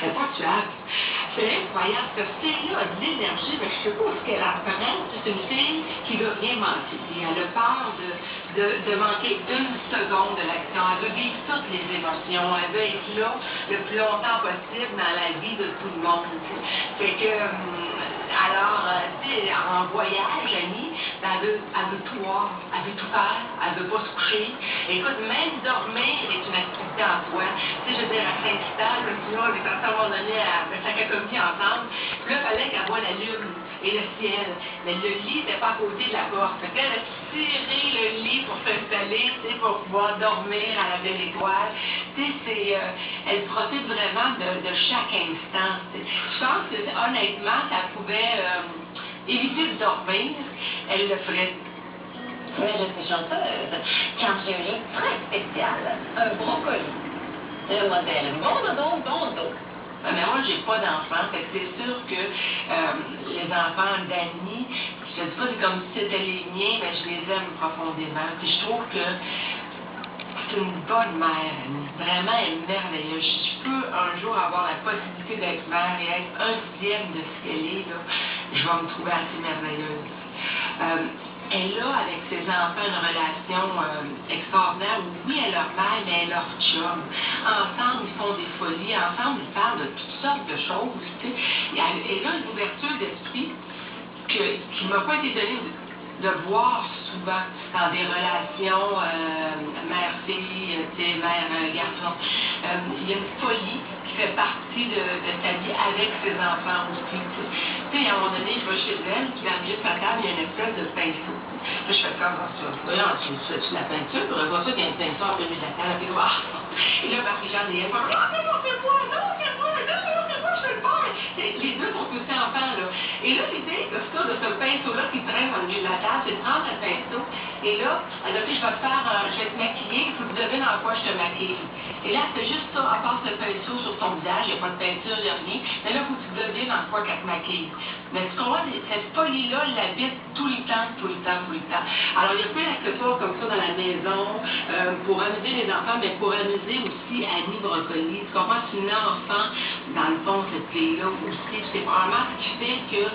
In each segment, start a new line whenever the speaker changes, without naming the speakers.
Elle n'est pas tuable. C'est incroyable. Cette fille-là a de l'énergie, mais je ne sais pas ce qu'elle apprend. C'est une fille qui ne veut rien manquer. Et elle a peur de manquer une seconde de l'action. Elle veut vivre toutes les émotions. Elle veut être là le plus longtemps possible dans la vie de tout le monde. Fait que, alors, tu sais, en voyage, Annie, elle veut tout voir, elle veut tout faire, elle veut pas se coucher. Écoute, même dormir est une activité en soi. Tu sais, je veux dire, à Saint-Cristal, sinon, on est partis à un moment donné à Saint-Cacomie ensemble. Puis là, il fallait qu'elle voie la lune et le ciel. Mais le lit n'était pas à côté de la porte. Fait qu'elle a tiré le lit pour s'installer, tu sais, pour pouvoir dormir à la belle étoile. Tu sais, elle profite vraiment de chaque instant. T'sais. Je pense que, honnêtement, si elle pouvait éviter de dormir, elle le ferait.
Mais je suis chanteuse. Quand j'ai un lit très spécial, un brocoli. Le modèle bon dos.
Mais moi, j'ai pas d'enfants, fait que c'est sûr que les enfants d'Annie, je dis pas c'est comme si c'était les miens, mais je les aime profondément. Puis je trouve que c'est une bonne mère, Annie. Vraiment, elle est merveilleuse. Si je peux un jour avoir la possibilité d'être mère et être un dixième de ce qu'elle est, là, je vais me trouver assez merveilleuse. Elle a, avec ses enfants, une relation extraordinaire où, oui, elle leur mère, mais elle leur chum. Ensemble, ils font des folies. Ensemble, ils parlent de toutes sortes de choses. Tu sais. Elle a une ouverture d'esprit qui ne m'a pas été donnée de voir souvent dans des relations mère-fille, mère-garçon. Il y a une folie qui fait partie de sa vie avec ses enfants aussi. Tu sais, à un moment donné, je vais chez elle, puis dans le milieu de sa table, il y a une espèce de pinceau. Là, je fais comme ça. Voyons, tu fais la peinture, je vois ça qu'il y a un pinceau au milieu de la table, puis wow! Et là, Marie-Jeanne et elle font non, c'est moi, je fais le faire. Les deux sont aussi enfants, là. Et là, l'idée de ce pinceau-là qui traîne dans le milieu de la table, c'est de prendre le pinceau, et là, elle a dit, je vais te maquiller, il faut que tu devines dans quoi je te maquille. Et là, c'est juste ça, elle passe le pinceau sur ton visage, il n'y a pas de peinture, il n'y a rien, mais là, il faut que tu devines dans quoi qu'elle te maquille. Mais ce qu'on voit, cette folie-là, elle l'habite tout le temps. Alors, il y a plein d'accessoires comme ça dans la maison, pour amuser les enfants, mais pour amuser aussi Annie Brocoli. Tu comprends, c'est une enfant, dans le fond, cette fille-là aussi. C'est probablement ce qui fait qu'elle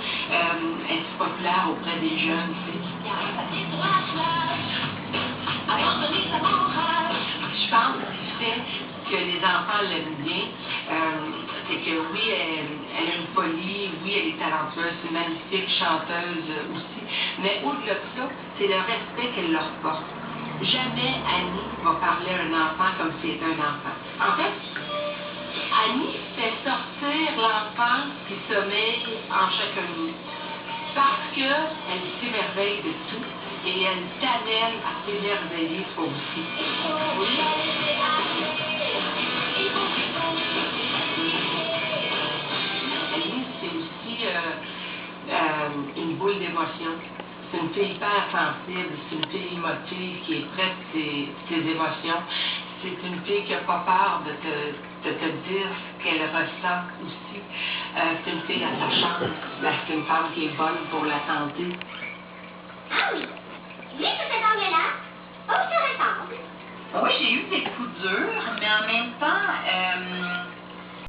est si populaire auprès des jeunes. Je pense que ce qui fait que les enfants l'aiment bien, c'est que oui, elle a une folie, oui, elle est talentueuse, c'est une magnifique chanteuse aussi, mais au-delà de ça, c'est le respect qu'elle leur porte. Jamais Annie va parler à un enfant comme si c'était un enfant. En fait, Annie fait sortir l'enfant qui sommeille en chacun de nous. Parce qu'elle s'émerveille de tout et elle t'amène à s'émerveiller toi aussi. Annie, c'est aussi une boule d'émotion. C'est une fille hyper sensible, c'est une fille émotive qui est prête ses émotions. C'est une fille qui n'a pas peur de te dire ce qu'elle ressent aussi. C'est une fille attachante. C'est une femme qui est bonne pour la santé.
Ah oui, lui, sous cet angle-là, pas sur un temple.
Oui, j'ai eu des coups durs, mais en même temps,